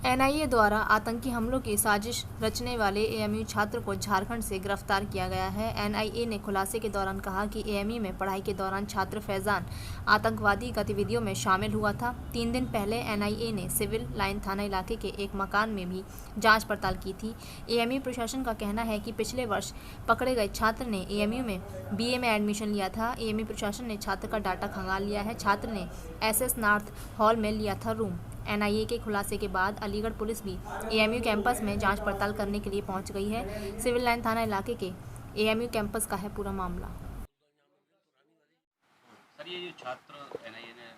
NIA द्वारा आतंकी हमलों की साजिश रचने वाले एएमयू छात्र को झारखंड से गिरफ्तार किया गया है। एनआईए ने खुलासे के दौरान कहा कि एएमयू में पढ़ाई के दौरान छात्र फैजान आतंकवादी गतिविधियों में शामिल हुआ था। 3 दिन पहले एनआईए ने सिविल लाइन थाना इलाके के एक मकान में भी जांच पड़ताल की थी। एएमयू प्रशासन का कहना है कि पिछले वर्ष पकड़े गए छात्र ने एएमयू में बीए में एडमिशन लिया था। एएमयू प्रशासन ने छात्र का डाटा खंगाल लिया है। छात्र ने एसएस नॉर्थ हॉल में लिया था रूम। एनआईए के खुलासे के बाद अलीगढ़ पुलिस भी एएमयू कैंपस में जांच पड़ताल करने के लिए पहुंच गई है। सिविल लाइन थाना इलाके के एएमयू कैंपस का है पूरा मामला। सर, ये जो छात्र एनआईए ने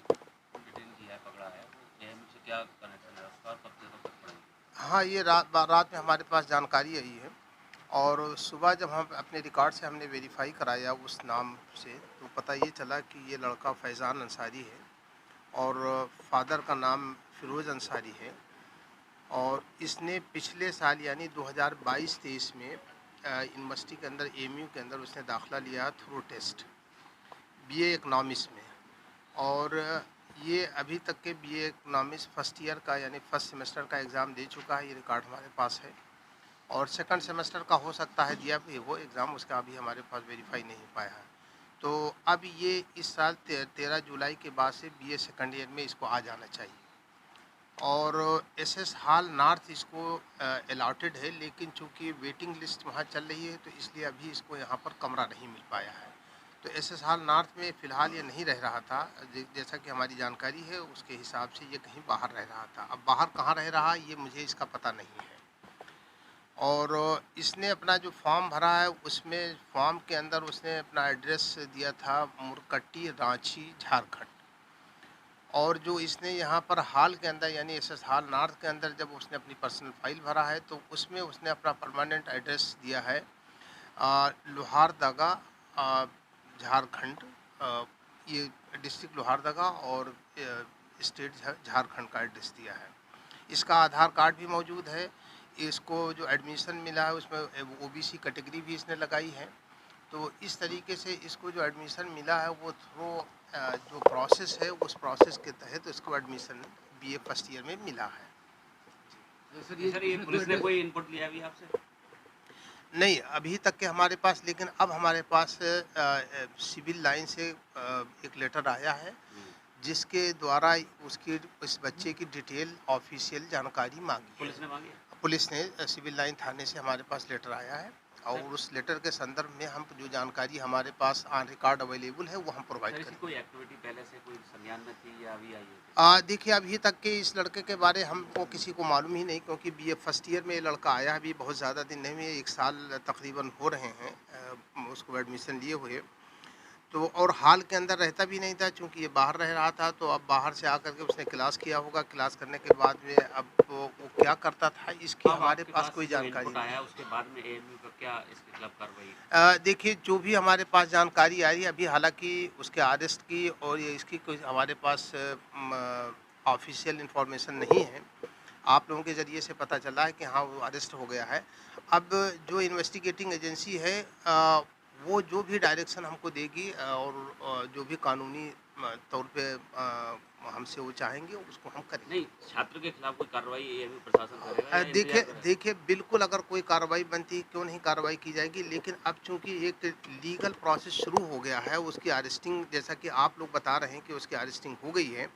डिटेन किया है, पकड़ा है, वो एएमयू से क्या कनेक्शन है उसका और कब से कब तक पढ़ेंगे? हाँ, ये रात में हमारे पास जानकारी आई है और सुबह जब हम अपने रिकॉर्ड से हमने वेरीफाई कराया उस नाम से, तो पता ये चला कि ये लड़का फैज़ान अंसारी है और फादर का नाम फ़िरोज़ अंसारी है और इसने पिछले साल यानी 2022-23 में यूनिवर्सिटी के अंदर एएमयू के अंदर उसने दाखिला लिया थ्रू टेस्ट बीए इकोनॉमिक्स में और ये अभी तक के बीए इकोनॉमिक्स फर्स्ट ईयर का यानी फर्स्ट सेमेस्टर का एग्ज़ाम दे चुका है। ये रिकॉर्ड हमारे पास है और सेकंड सेमेस्टर का हो सकता है दिया भी वो एग्ज़ाम, उसका अभी हमारे पास वेरीफाई नहीं पाया है। तो अब ये इस साल 13 जुलाई के बाद से बीए सेकंड ईयर में इसको आ जाना चाहिए और एसएस हॉल नॉर्थ इसको अलॉटेड है, लेकिन चूँकि वेटिंग लिस्ट वहाँ चल रही है तो इसलिए अभी इसको यहाँ पर कमरा नहीं मिल पाया है। तो एसएस हॉल नॉर्थ में फ़िलहाल ये नहीं रह रहा था, जैसा कि हमारी जानकारी है उसके हिसाब से ये कहीं बाहर रह रहा था। अब बाहर कहाँ रह रहा है ये मुझे इसका पता नहीं है। और इसने अपना जो फॉर्म भरा है उसमें फॉर्म के अंदर उसने अपना एड्रेस दिया था मुरकट्टी, रांची, झारखंड। और जो इसने यहाँ पर हॉल के अंदर यानी एसएस हॉल नॉर्थ के अंदर जब उसने अपनी पर्सनल फाइल भरा है तो उसमें उसने अपना परमानेंट एड्रेस दिया है लोहारदगा, झारखंड। ये डिस्ट्रिक्ट लोहारदगा और स्टेट झारखंड का एड्रेस दिया है। इसका आधार कार्ड भी मौजूद है। इसको जो एडमिशन मिला है उसमें ओबीसी कैटेगरी भी इसने लगाई है। तो इस तरीके से इसको जो एडमिशन मिला है वो थ्रू जो प्रोसेस है उस प्रोसेस के तहत इसको एडमिशन बीए फर्स्ट ईयर में मिला है। सर, ये पुलिस ने कोई इनपुट लिया अभी आपसे? नहीं, अभी तक के हमारे पास, लेकिन अब हमारे पास सिविल लाइन से एक लेटर आया है जिसके द्वारा उसकी उस बच्चे की डिटेल ऑफिशियल जानकारी मांगी पुलिस ने मांगी? पुलिस ने सिविल लाइन थाने से हमारे पास लेटर आया है और उस लेटर के संदर्भ में हम जो जानकारी हमारे पास ऑन रिकॉर्ड अवेलेबल है वो हम प्रोवाइड करें। कोई एक्टिविटी पहले से कोई संज्ञान में थी या अभी आई है? देखिए, अभी तक के इस लड़के के बारे हमको किसी को मालूम ही नहीं, क्योंकि बीए फर्स्ट ईयर में ये लड़का आया अभी बहुत ज़्यादा दिन नहीं हुए, 1 साल तकरीबन हो रहे हैं उसको एडमिशन लिए हुए। तो और हॉल के अंदर रहता भी नहीं था चूँकि ये बाहर रह रहा था, तो अब बाहर से आकर के उसने क्लास किया होगा। क्लास करने के बाद में अब वो क्या करता था इसकी हमारे पास कोई जानकारी नहीं आया उसके बाद में एएमयू का क्या इसके खिलाफ कार्रवाई? देखिए, जो भी हमारे पास जानकारी आई है अभी, हालांकि उसके अरेस्ट की और ये इसकी कोई हमारे पास ऑफिशियल इंफॉर्मेशन नहीं है। आप लोगों के ज़रिए से पता चला है कि हाँ वो अरेस्ट हो गया है। अब जो इन्वेस्टिगेटिंग एजेंसी है वो जो भी डायरेक्शन हमको देगी और जो भी कानूनी तौर पे हमसे वो चाहेंगे उसको हम करेंगे। नहीं, छात्र के खिलाफ कोई कार्रवाई एएमयू प्रशासन करेगा? देखिए बिल्कुल, अगर कोई कार्रवाई बनती क्यों नहीं कार्रवाई की जाएगी, लेकिन अब चूंकि एक लीगल प्रोसेस शुरू हो गया है, उसकी अरेस्टिंग जैसा कि आप लोग बता रहे हैं कि उसकी अरेस्टिंग हो गई है,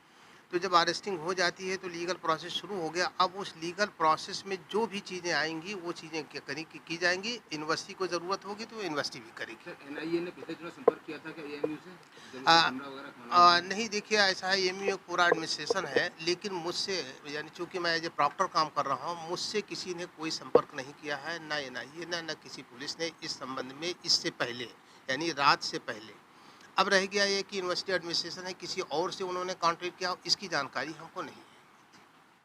तो जब अरेस्टिंग हो जाती है तो लीगल प्रोसेस शुरू हो गया। अब उस लीगल प्रोसेस में जो भी चीज़ें आएंगी वो चीज़ें की जाएंगी। यूनिवर्सिटी को ज़रूरत होगी तो यूनिवर्सिटी भी करेगी। एनआईए ने पिछले दिनों संपर्क किया था क्या एएमयू से जब कैमरा वगैरह? नहीं, देखिए ऐसा है, एएमयू एक पूरा एडमिनिस्ट्रेशन है, लेकिन मुझसे यानी चूँकि मैं एज ए प्रॉक्टर काम कर रहा हूँ, मुझसे किसी ने कोई संपर्क नहीं किया है, ना एनआईए ना किसी पुलिस ने इस संबंध में इससे पहले यानी रात से पहले। अब रह गया ये कि यूनिवर्सिटी एडमिनिस्ट्रेशन है, किसी और से उन्होंने कॉन्टैक्ट किया, इसकी जानकारी हमको नहीं है।